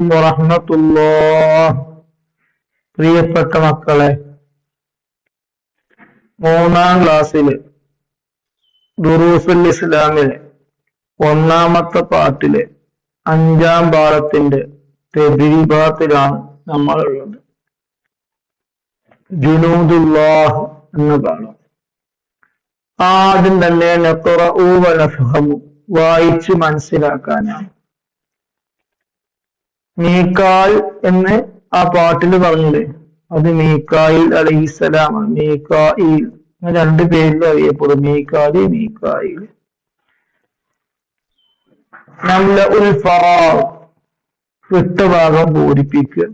വറഹ്മത്തുള്ളാഹ്. പ്രിയപ്പെട്ട മക്കളെ, 3-ാം ക്ലാസ്സില് ദുറൂസുൽ ഇസ്ലാമിലെ 1-ാമത്തെ പാട്ടിലെ 5-ാം പാഠത്തിന്റെ തദ്രീബാത്തിലാണ് നമ്മളുള്ളത്. ജുനൂദുല്ലാഹ് എന്ന് കാണും. ആദ്യം തന്നെ നഖറഉ വ നഫ്ഹമു, വായിച്ച് മനസ്സിലാക്കാനാണ്. മീകാൽ എന്ന് ആ പാട്ടില് പറഞ്ഞില്ലേ, അത് മീകായിൽ അലൈഹിസ്സലാമാണ്. മീകായിൽ 2 പേരിൽ അറിയപ്പെടും, മീകാലി, മീകായിൽ. നംലഉൽ ഫറാഗ്, വിട്ട ഭാഗം പൂരിപ്പിക്കുക.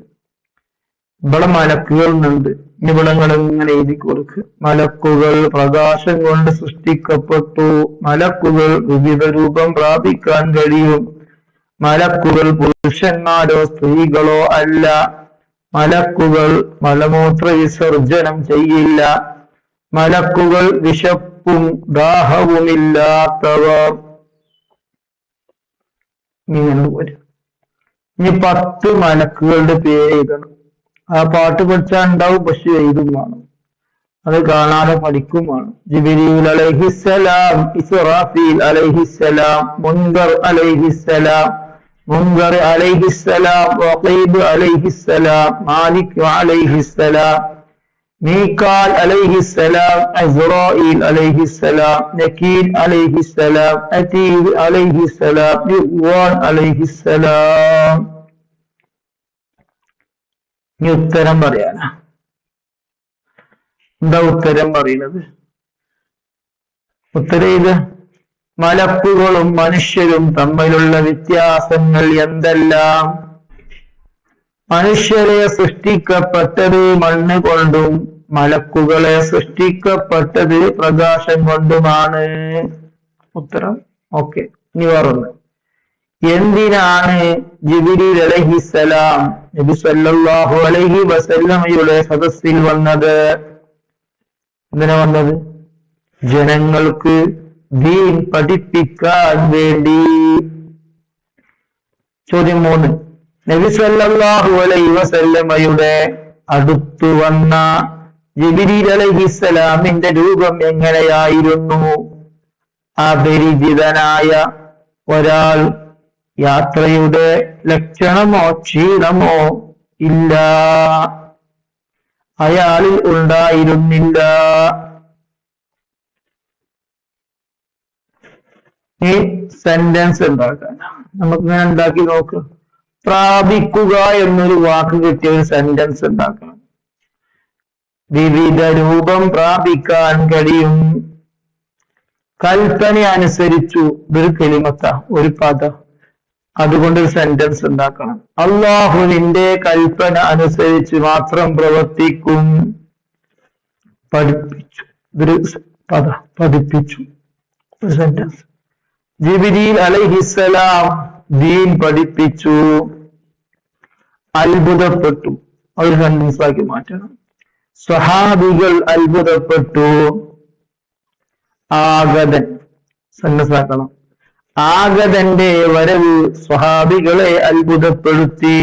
ഇവിടെ മലക്കുകളുണ്ട്, ഇവിടങ്ങൾ ഇങ്ങനെ എഴുതി കൊടുക്കുക. മലക്കുകൾ പ്രകാശം കൊണ്ട് സൃഷ്ടിക്കപ്പെട്ടു. മലക്കുകൾ വിവിധ രൂപം പ്രാപിക്കാൻ കഴിയും. മലക്കുകൾ പുരുഷന്മാരോ സ്ത്രീകളോ അല്ല. മലക്കുകൾ മലമൂത്ര വിസർജനം ചെയ്യില്ല. മലക്കുകൾ വിശപ്പും ദാഹവുമില്ലാത്തവർ. ഇങ്ങനെ വരും. ഇനി 10 മലക്കുകളുടെ പേര് എഴുതണം. ആ പാട്ട് പഠിച്ചാൽ ഉണ്ടാവും, പക്ഷെ എഴുതും വേണം. അത് കാണാതെ പഠിക്കും വേണം. ജിബ്രീൽ അലൈഹിസ്സലാം, ഇസ്റാഫീൽ അലൈഹിസ്സലാം, മുൻകർ അലൈഹിസ്സലാം, മുൻകർ അലൈഹിസ്സലാം, വഖീബ് അലൈഹിസ്സലാം, മാലിക് അലൈഹിസ്സലാം, മീകാൽ അലൈഹിസ്സലാം, അസ്റായീൽ അലൈഹിസ്സലാം, നകീർ അലൈഹിസ്സലാം, അതീദ് അലൈഹിസ്സലാം, റിദ്വാൻ അലൈഹിസ്സലാം. ഇനി ഉത്തരം പറയാനാ. എന്താ ഉത്തരം പറയുന്നത്? ഉത്തരം ഇത്: മലക്കുകളും മനുഷ്യരും തമ്മിലുള്ള വ്യത്യാസങ്ങൾ എന്തെല്ലാം? മനുഷ്യരെ സൃഷ്ടിക്കപ്പെട്ടത് മണ്ണ് കൊണ്ടും മലക്കുകളെ സൃഷ്ടിക്കപ്പെട്ടത് പ്രകാശം കൊണ്ടുമാണ്. ഉത്തരം ഓക്കെ. ഇനി വേറൊന്ന്: എന്തിനാണ് ജിബ്രീൽ അലൈഹിസ്സലാം നബി സല്ലല്ലാഹു അലൈഹി വസല്ലമയുടെ സദസ്സിൽ വന്നത്? എന്തിനാ വന്നത്? ജനങ്ങൾക്ക് ദീൻ പഠിപ്പിക്കാൻ വേണ്ടി. ചോദ്യം 3: നബി സല്ലല്ലാഹു അലൈഹി വസല്ലമയുടെ അടുത്തു വന്ന ജിബ്രീൽ അലൈഹിസ്സലാമിന്റെ രൂപം എങ്ങനെയായിരുന്നു? അപരിചിതനായ ഒരാൾ യാത്രയുടെ ലക്ഷണമോ ക്ഷീണമോ ഇല്ല, അയാളിൽ ഉണ്ടായിരുന്നില്ല. ഈ സെന്റൻസ് ഉണ്ടാക്കാൻ നമുക്കിങ്ങനെ ഉണ്ടാക്കി നോക്ക്. പ്രാപിക്കുക എന്നൊരു വാക്ക് കിട്ടിയ ഒരു സെന്റൻസ് ഉണ്ടാക്കണം. വിവിധ രൂപം പ്രാപിക്കാൻ കഴിയും. കൽപ്പന അനുസരിച്ചു, ഇതൊരു കലിമത്ത, ഒരു പദം. അതുകൊണ്ടൊരു സെന്റൻസ് ഉണ്ടാക്കണം. അള്ളാഹുവിന്റെ കൽപ്പന അനുസരിച്ച് മാത്രം പ്രവർത്തിക്കും. പഠിപ്പിച്ചു, ഇതൊരു പദ, പഠിപ്പിച്ചു, ഒരു സെന്റൻസ്. ജിബ്രീൽ അലൈഹിസ്സലാം ദീൻ പഠിപ്പിച്ചു. അത്ഭുതപ്പെട്ടു, ഒരു സെന്റൻസ് ആക്കി മാറ്റണം. സ്വഹാബികൾ അത്ഭുതപ്പെട്ടു. ആഗതൻ സെന്റൻസ് ആക്കണം. ആഗതന്റെ വരവ് സ്വഹാബികളെ അത്ഭുതപ്പെടുത്തി.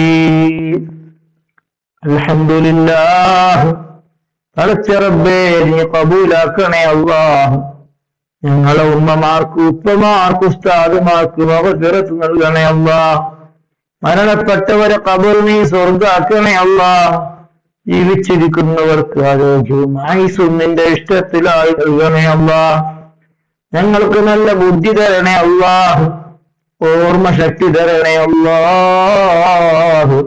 അൽഹംദുലില്ലാഹ്, പടച്ച റബ്ബേ നീ കബൂലാക്കണേ അല്ലാഹ്. ഞങ്ങളെ ഉമ്മമാർക്ക്, ഉപ്പമാർക്ക്, ഉസ്താദുമാർക്ക് മഗ്ഫിറത്ത് നൽകണേ അല്ലാഹ്. മരണപ്പെട്ടവരെ ഖബർ നീ സ്വർഗ്ഗാക്കണേ അല്ലാഹ്. ജീവിച്ചിരിക്കുന്നവർക്ക് ആരോഗ്യവും ആയുസ്സും നിന്റെ ഇഷ്ടത്തിലായി നൽകണേ അല്ലാഹ്. ഞങ്ങൾക്ക് നല്ല ബുദ്ധി തരണേ അല്ലാഹ്. ഓർമ്മ ശക്തി തരണേ അല്ലാഹ്.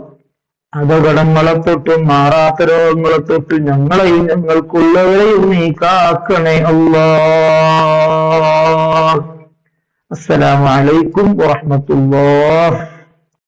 അപകടങ്ങളെ തൊട്ടും മാറാത്ത രോഗങ്ങളെ തൊട്ടും ഞങ്ങളെയും ഞങ്ങൾക്കുള്ളവരെയും നീ കാക്കണേ അല്ലാഹ്. അസ്സലാമു അലൈക്കും വറഹ്മത്തുള്ളാഹ്.